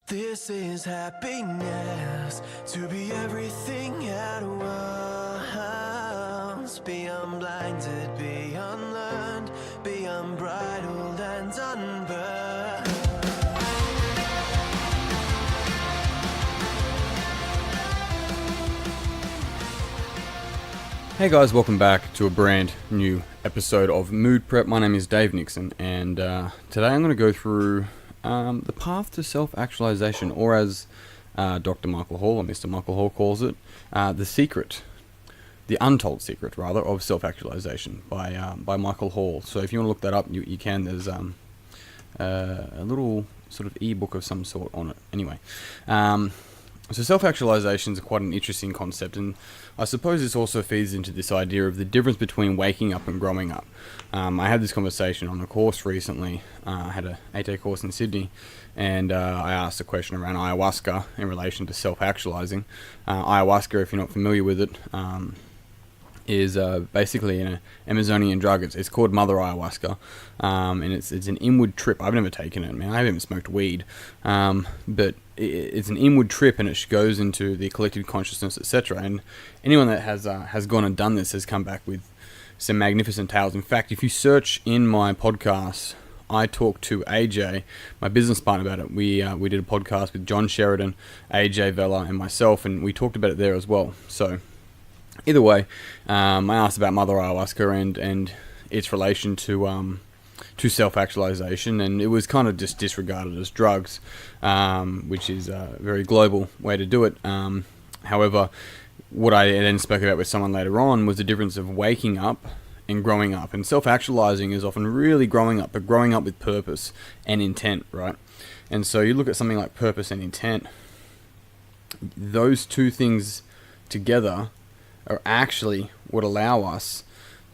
This is happiness, to be everything at once. Be unblinded, be unlearned, be unbridled and unburned. Hey guys, welcome back to a brand new episode of Mood Prep. My name is Dave Nixon, and today I'm going to go through the path to self-actualization, or as Dr. Michael Hall, or Mr. Michael Hall calls it, the untold secret, rather, of self-actualization by Michael Hall. So if you want to look that up, you can. There's a little sort of ebook of some sort on it. Anyway, so self-actualization is quite an interesting concept, and I suppose this also feeds into this idea of the difference between waking up and growing up. I had this conversation on a course recently. I had an 8-day course in Sydney, and I asked a question around ayahuasca in relation to self-actualizing. Ayahuasca, if you're not familiar with it, is basically an Amazonian drug. It's called Mother Ayahuasca, and it's an inward trip. I've never taken it, man. I haven't even smoked weed, but it's an inward trip, and it goes into the collective consciousness, etc. And anyone that has gone and done this has come back with some magnificent tales. In fact, if you search in my podcast, I talked to AJ, my business partner, about it. We did a podcast with John Sheridan, AJ Vella, and myself, and we talked about it there as well. So either way, I asked about Mother Ayahuasca and its relation to self-actualization, and it was kind of just disregarded as drugs, which is a very global way to do it. However, what I then spoke about with someone later on was the difference of waking up and growing up. And self-actualizing is often really growing up, but growing up with purpose and intent, right? And so you look at something like purpose and intent, those two things together are actually what allow us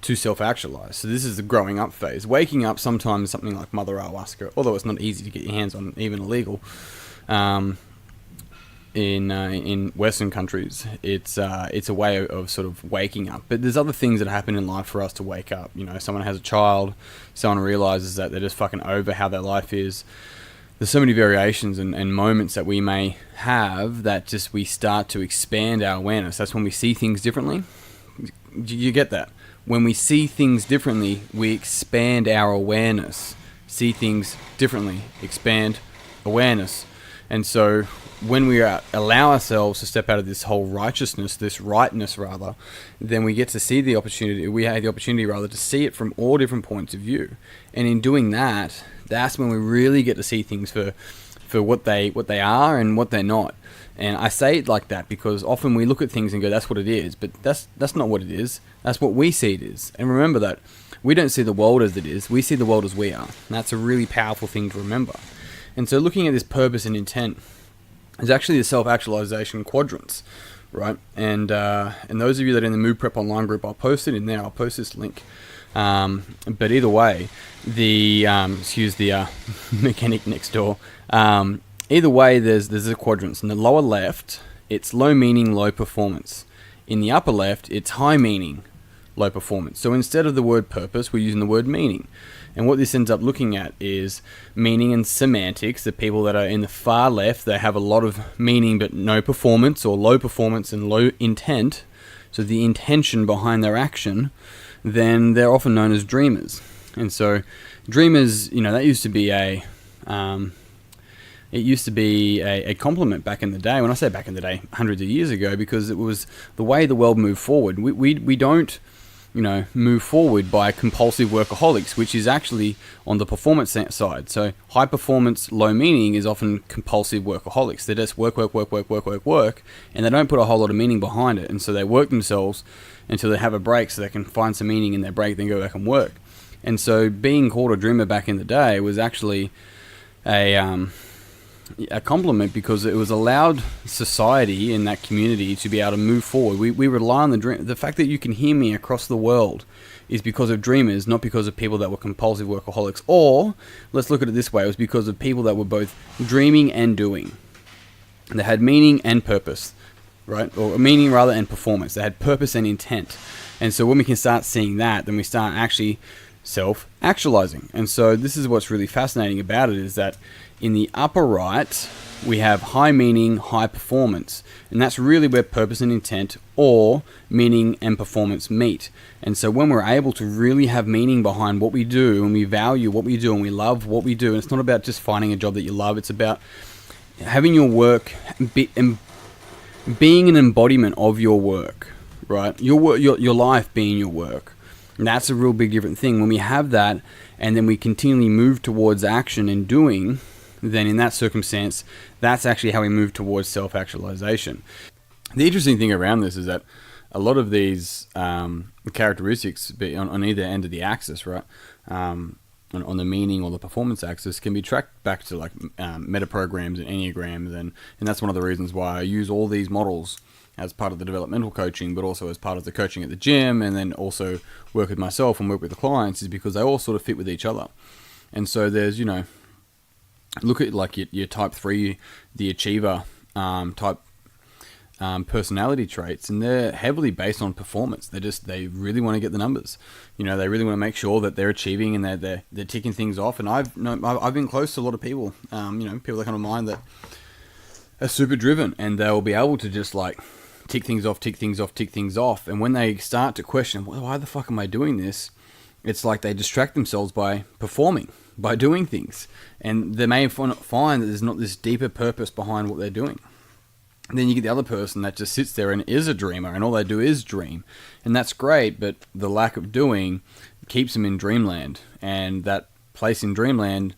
to self-actualize. So this is the growing up phase. Waking up, sometimes something like Mother Ayahuasca, although it's not easy to get your hands on, even illegal, in Western countries, it's a way of sort of waking up. But there's other things that happen in life for us to wake up. You know, someone has a child, someone realizes that they're just fucking over how their life is. There's so many variations and moments that we may have that just we start to expand our awareness. That's when we see things differently. You get that? When we see things differently, we expand our awareness. See things differently, expand awareness. And so when we allow ourselves to step out of this whole righteousness, this rightness rather, then we get to see the opportunity, we have the opportunity rather to see it from all different points of view. And in doing that, that's when we really get to see things for what they are and what they're not. And I say it like that because often we look at things and go, that's what it is, but that's not what it is. That's what we see it is. And remember that we don't see the world as it is, we see the world as we are. And that's a really powerful thing to remember. And so looking at this purpose and intent is actually the self-actualization quadrants, right? And those of you that are in the Mood Prep online group, I'll post it in there. I'll post this link. But either way, excuse the mechanic next door. Either way, there's the quadrants. In the lower left, it's low meaning, low performance. In the upper left, it's high meaning, low performance. So instead of the word purpose, we're using the word meaning. And what this ends up looking at is meaning and semantics. The people that are in the far left, they have a lot of meaning but no performance, or low performance and low intent. So the intention behind their action, then they're often known as dreamers. And so dreamers, you know, that used to be a compliment back in the day. When I say back in the day, hundreds of years ago, because it was the way the world moved forward. We don't, you know, move forward by compulsive workaholics, which is actually on the performance side. So high performance, low meaning is often compulsive workaholics. They just work, and they don't put a whole lot of meaning behind it. And so they work themselves until they have a break so they can find some meaning in their break, then go back and work. And so being called a dreamer back in the day was actually a compliment, because it was allowed society in that community to be able to move forward. We rely on the dream. The fact that you can hear me across the world is because of dreamers, not because of people that were compulsive workaholics. Or, let's look at it this way, it was because of people that were both dreaming and doing. They had meaning and purpose, right? Or meaning rather and performance. They had purpose and intent. And so when we can start seeing that, then we start actually self-actualizing. And so this is what's really fascinating about it, is that in the upper right, we have high meaning, high performance. And that's really where purpose and intent, or meaning and performance, meet. And so when we're able to really have meaning behind what we do, and we value what we do, and we love what we do, and it's not about just finding a job that you love, it's about having your work being an embodiment of your work, right? Your life being your work. And that's a real big different thing. When we have that, and then we continually move towards action and doing, then in that circumstance, that's actually how we move towards self-actualization. The interesting thing around this is that a lot of these characteristics on either end of the axis, right, on the meaning or the performance axis, can be tracked back to like meta programs and enneagrams, and that's one of the reasons why I use all these models as part of the developmental coaching, but also as part of the coaching at the gym, and then also work with myself and work with the clients, is because they all sort of fit with each other. And so there's, look at like your type 3, the achiever type personality traits, and they're heavily based on performance. They really want to get the numbers. They really want to make sure that they're achieving and they're ticking things off. And I've been close to a lot of people, people that come to mind that are super driven, and they'll be able to just like tick things off. And when they start to question, well, why the fuck am I doing this? It's like they distract themselves by performing, by doing things. And they may find that there's not this deeper purpose behind what they're doing. And then you get the other person that just sits there and is a dreamer, and all they do is dream. And that's great, but the lack of doing keeps them in Dreamland. And that place in Dreamland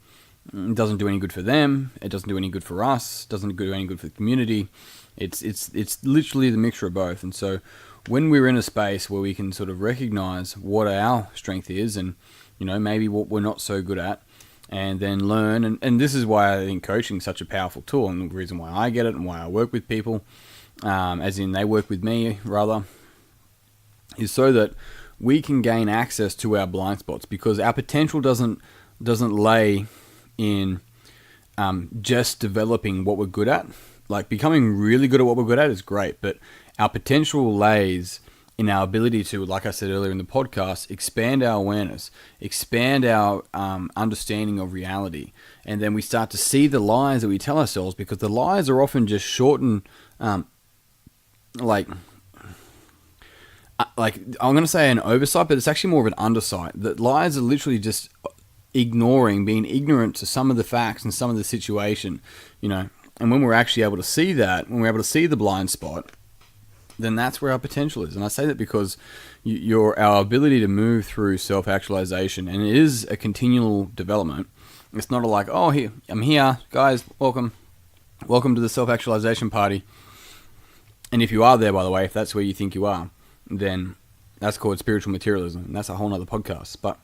doesn't do any good for them. It doesn't do any good for us. Doesn't do any good for the community. It's literally the mixture of both. And so when we're in a space where we can sort of recognize what our strength is, and maybe what we're not so good at, and then learn, and this is why I think coaching is such a powerful tool, and the reason why I get it and why I work with people, as in they work with me rather, is so that we can gain access to our blind spots, because our potential doesn't lay in just developing what we're good at. Like, becoming really good at what we're good at is great, but our potential lays in our ability to, like I said earlier in the podcast, expand our awareness, expand our understanding of reality. And then we start to see the lies that we tell ourselves, because the lies are often just shortened, like I'm going to say an oversight, but it's actually more of an undersight. The lies are literally just being ignorant to some of the facts and some of the situation, And when we're actually able to see that, when we're able to see the blind spot, then that's where our potential is. And I say that because our ability to move through self-actualization, and it is a continual development. It's not like, oh, I'm here, guys, welcome to the self-actualization party. And if you are there, by the way, if that's where you think you are, then that's called spiritual materialism, and that's a whole nother podcast. But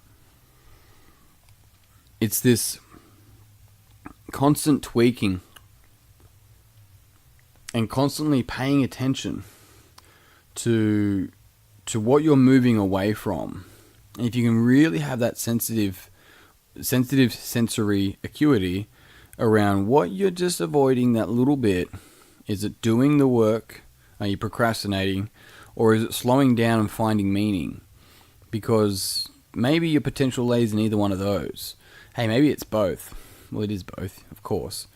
it's this constant tweaking and constantly paying attention to what you're moving away from. And if you can really have that sensitive sensory acuity around what you're just avoiding that little bit, is it doing the work? Are you procrastinating? Or is it slowing down and finding meaning? Because maybe your potential lays in either one of those. Hey, maybe it's both. Well, it is both, of course.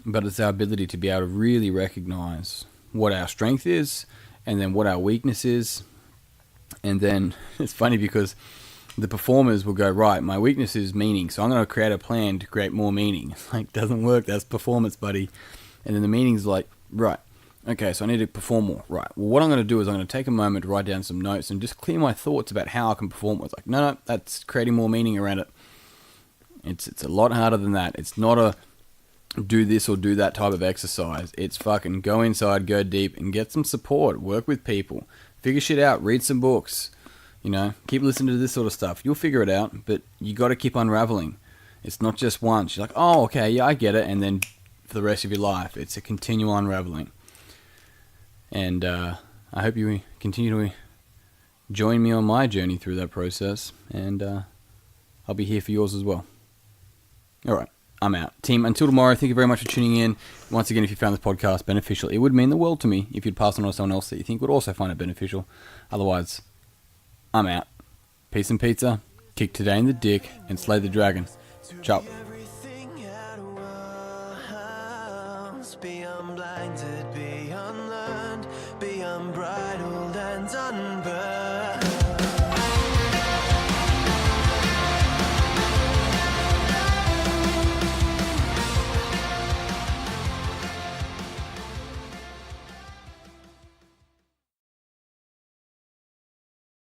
But it's our ability to be able to really recognize what our strength is, and then what our weakness is. And then it's funny because the performers will go, right, my weakness is meaning, so I'm going to create a plan to create more meaning. It's like, doesn't work, that's performance, buddy. And then the meaning's like, right, okay, so I need to perform more. Right, well, what I'm going to do is I'm going to take a moment to write down some notes and just clear my thoughts about how I can perform. It's like, no, that's creating more meaning around it. It's a lot harder than that. It's not a do this or do that type of exercise. It's fucking go inside, go deep, and get some support. Work with people. Figure shit out. Read some books. Keep listening to this sort of stuff. You'll figure it out, but you got to keep unraveling. It's not just once. You're like, oh, okay, yeah, I get it. And then for the rest of your life, it's a continual unraveling. And I hope you continue to join me on my journey through that process. And I'll be here for yours as well. All right. I'm out. Team, until tomorrow, thank you very much for tuning in. Once again, if you found this podcast beneficial, it would mean the world to me if you'd pass it on to someone else that you think would also find it beneficial. Otherwise, I'm out. Peace and pizza. kick today in the dick, and slay the dragon. Ciao. Everything at once. Be unblinded, be unlearned, be unbridled and unlearned.